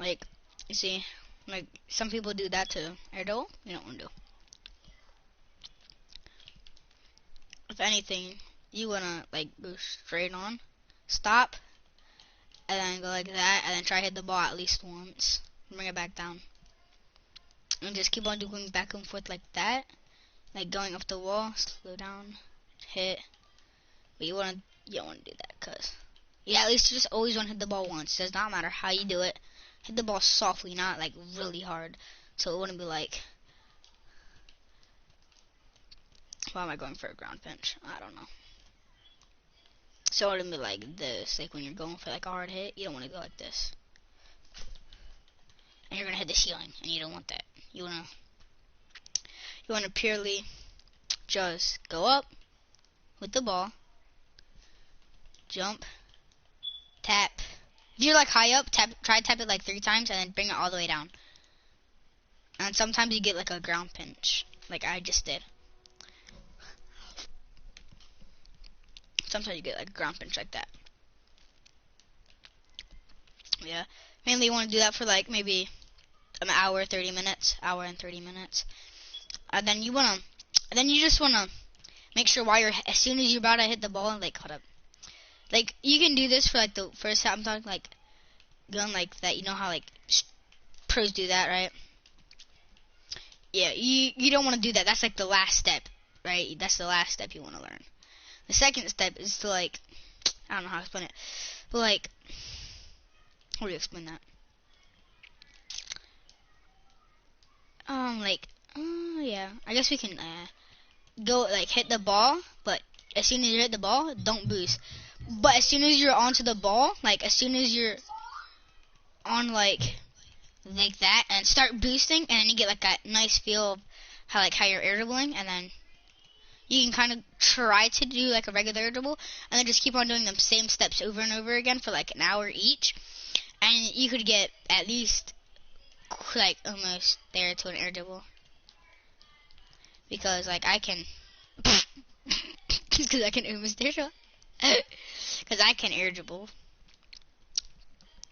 Like, you see, like some people do that to air dribble. You don't want to do. If anything, you wanna like go straight on, stop, and then go like that, and then try to hit the ball at least once. Bring it back down, and just keep on doing back and forth like that, like going up the wall. Slow down, hit. But you don't wanna do that, cause yeah, at least you just always want to hit the ball once. Does not matter how you do it. Hit the ball softly, not like really hard, so it wouldn't be like. Why am I going for a ground pinch? I don't know. So it wouldn't be like this. Like when you're going for like a hard hit, you don't want to go like this. And you're gonna hit the ceiling, and you don't want that. You wanna purely just go up with the ball, jump, tap. If you're like high up, try to tap it like 3 times, and then bring it all the way down. And sometimes you get like a ground pinch, like I just did. Sometimes you get like a ground pinch like that. Yeah, mainly you want to do that for like maybe an hour, 30 minutes, hour and 30 minutes. And then you just wanna make sure while as soon as you're about to hit the ball, like hold up, like you can do this for like the first time. I'm talking like going like that. You know how like pros do that, right? Yeah, you don't want to do that. That's like the last step, right? That's the last step you want to learn. The second step is to like, I don't know how to explain it, but like, how do you explain that? Yeah, I guess we can go like hit the ball, but as soon as you hit the ball, don't boost. But as soon as you're onto the ball, like as soon as you're on like that, and start boosting, and then you get like a nice feel of how you're air dribbling, and then you can kind of try to do like a regular air dribble, and then just keep on doing the same steps over and over again for like an hour each, and you could get at least like almost there to an air dribble. Because like I can, because I can almost air dribble, because I can air dribble.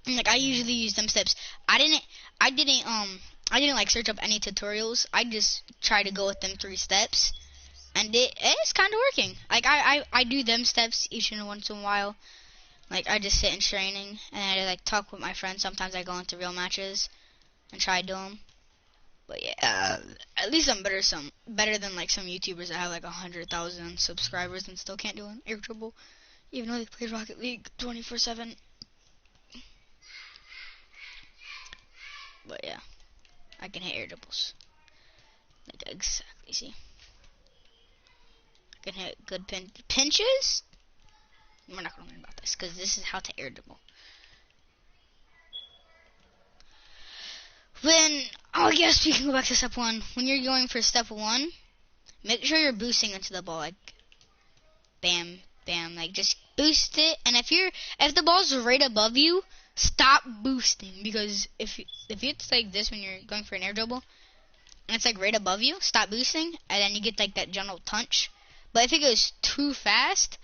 And, like I usually use them steps. I didn't like search up any tutorials. I just try to go with them 3 steps, and it's kind of working. Like I do them steps each and once in a while. Like I just sit in training, and I like talk with my friends. Sometimes I go into real matches and try to do them. But yeah, at least I'm better than like some YouTubers that have like 100,000 subscribers and still can't do an air dribble, even though they play Rocket League 24/7. But yeah, I can hit air dribbles. Like exactly, see. I can hit good pinches. We're not gonna learn about this because this is how to air dribble. I guess we can go back to step 1. When you're going for step 1, make sure you're boosting into the ball, like bam, bam, like just boost it. And if the ball's right above you, stop boosting, because if it's like this when you're going for an air dribble, and it's like right above you, stop boosting, and then you get like that gentle touch. But if it goes too fast,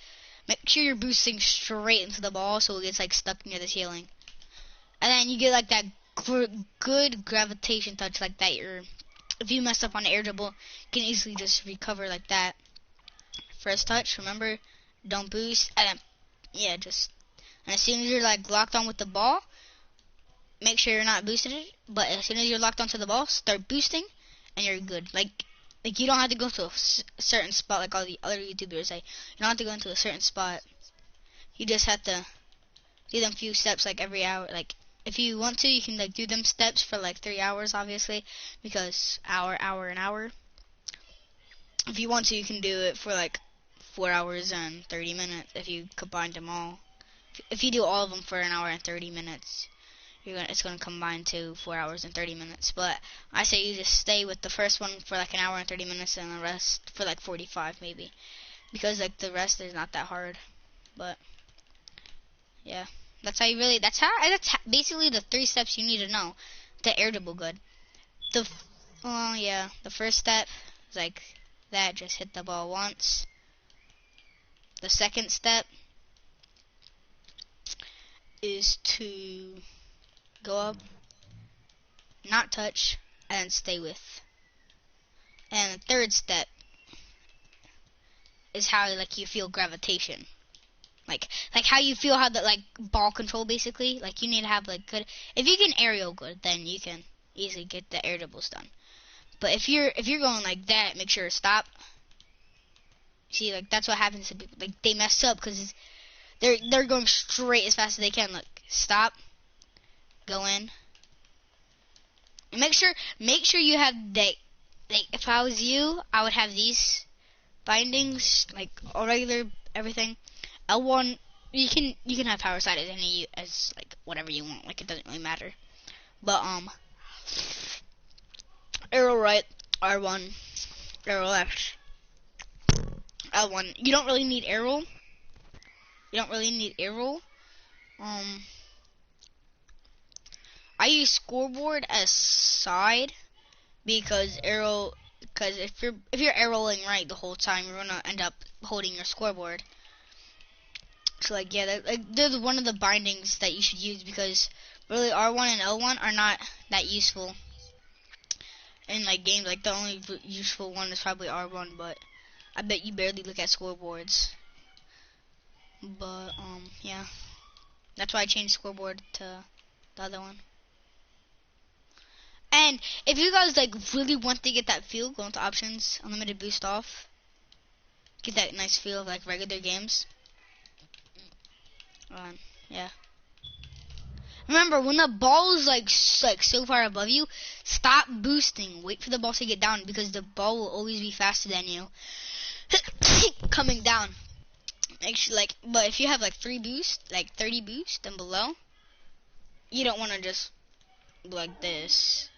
make sure you're boosting straight into the ball so it gets like stuck near the ceiling, and then you get like that good gravitation touch like that. If you mess up on the air dribble, you can easily just recover like that. First touch, remember, don't boost, and then, yeah, and as soon as you're like locked on with the ball, make sure you're not boosting it, but as soon as you're locked onto the ball, start boosting, and you're good. Like you don't have to go to a certain spot like all the other YouTubers say. You don't have to go into a certain spot. You just have to do them few steps like every hour. Like if you want to, you can like do them steps for like 3 hours, obviously, because hour, and hour. If you want to, you can do it for like 4 hours and 30 minutes if you combine them all. If you do all of them for an hour and 30 minutes, it's gonna combine to 4 hours and 30 minutes. But I say you just stay with the first one for like an hour and 30 minutes, and the rest for like 45 maybe, because like the rest is not that hard. But yeah, that's basically the 3 steps you need to know to air dribble good. The first step is like that, just hit the ball once. The second step is to go up not touch, and stay with. And the third step is how like you feel gravitation. Like how you feel how the like ball control basically. Like you need to have like good. If you can aerial good, then you can easily get the air dribbles done. But if you're going like that, make sure to stop. See, like that's what happens to people. Like they mess up because they're going straight as fast as they can. Look, stop, go in. And make sure you have like if I was you, I would have these bindings like all regular everything. L1 you can have power side as like whatever you want. Like it doesn't really matter. But arrow right, R1, arrow left, L1. You don't really need arrow. I use scoreboard as side because if you're arrowing right the whole time, you're gonna end up holding your scoreboard. So like yeah, they're one of the bindings that you should use because really R1 and L1 are not that useful in like games. Like the only useful one is probably R1, but I bet you barely look at scoreboards. But yeah, that's why I changed scoreboard to the other one. And if you guys like really want to get that feel, go into options, unlimited boost off. Get that nice feel of like regular games. Yeah. Remember, when the ball is like so far above you, stop boosting. Wait for the ball to get down because the ball will always be faster than you coming down. Make sure but if you have like 3 boost, like 30 boost and below, you don't want to just like this.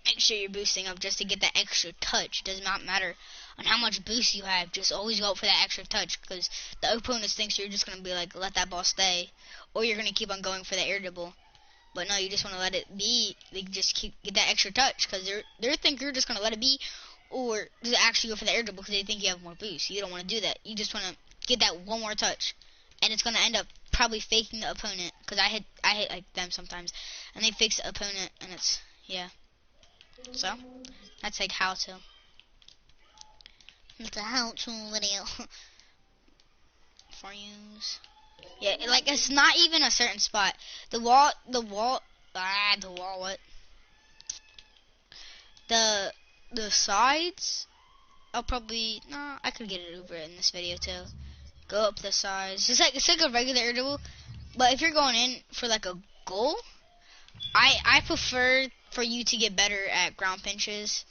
Make sure you're boosting up just to get that extra touch. Does not matter on how much boost you have. Just always go up for that extra touch because the opponent thinks you're just gonna be like let that ball stay, or you're gonna keep on going for the air dribble. But no, you just want to let it be. Like just get that extra touch because they think you're just gonna let it be, or just actually go for the air dribble because they think you have more boost. You don't want to do that. You just want to get that one more touch, and it's gonna end up probably faking the opponent because I hit like them sometimes, and they fix the opponent, and it's yeah. So that's like how to. It's a how-to video for use. Yeah, like it's not even a certain spot. The wall. What? The sides. I'll probably I could get it over in this video too. Go up the sides. It's like a regular air dribble, but if you're going in for like a goal, I prefer for you to get better at ground pinches.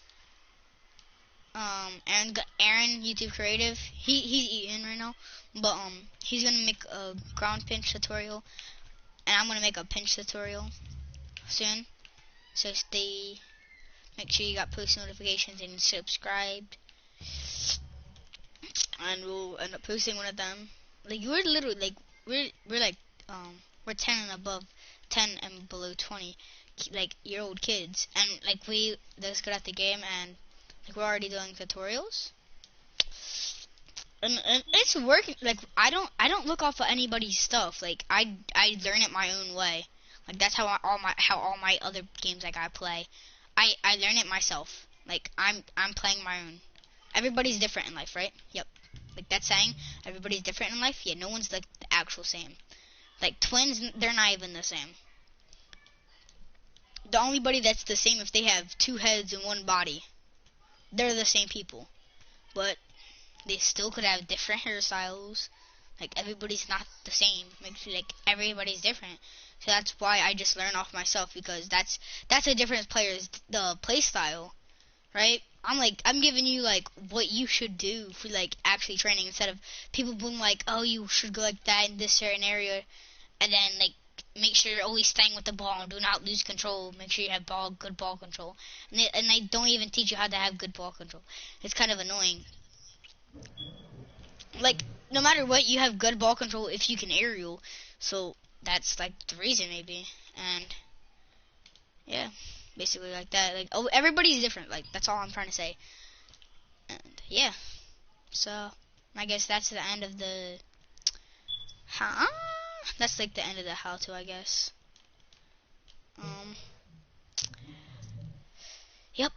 Aaron, YouTube creative, he's eating right now, but he's gonna make a ground pinch tutorial, and I'm gonna make a pinch tutorial soon. So make sure you got post notifications and subscribed, and we'll end up posting one of them. Like we're literally like we're like we're 10 and above, 10 and below 20, like year old kids, and like we just good at the game, and like we're already doing tutorials, and it's working. Like I don't look off of anybody's stuff. Like I learn it my own way. Like that's how all my other games like I play. I learn it myself. Like I'm playing my own. Everybody's different in life, right? Yep. Like that saying, everybody's different in life. Yeah, no one's like the actual same. Like twins, they're not even the same. The only body that's the same if they have 2 heads and 1 body. They're the same people, but they still could have different hairstyles. Like everybody's not the same. Like everybody's different. So that's why I just learn off myself because that's a different player's the play style, right? I'm giving you like what you should do for like actually training instead of people being like, oh, you should go like that in this certain area, and then like make sure you're always staying with the ball. Do not lose control. Make sure you have good ball control. And they don't even teach you how to have good ball control. It's kind of annoying. Like, no matter what, you have good ball control if you can aerial. So, that's like the reason maybe. And, yeah, basically like that. Like, oh, everybody's different. Like, that's all I'm trying to say. And, yeah. So, I guess that's the end of the... That's like the end of the how-to, I guess. Yep.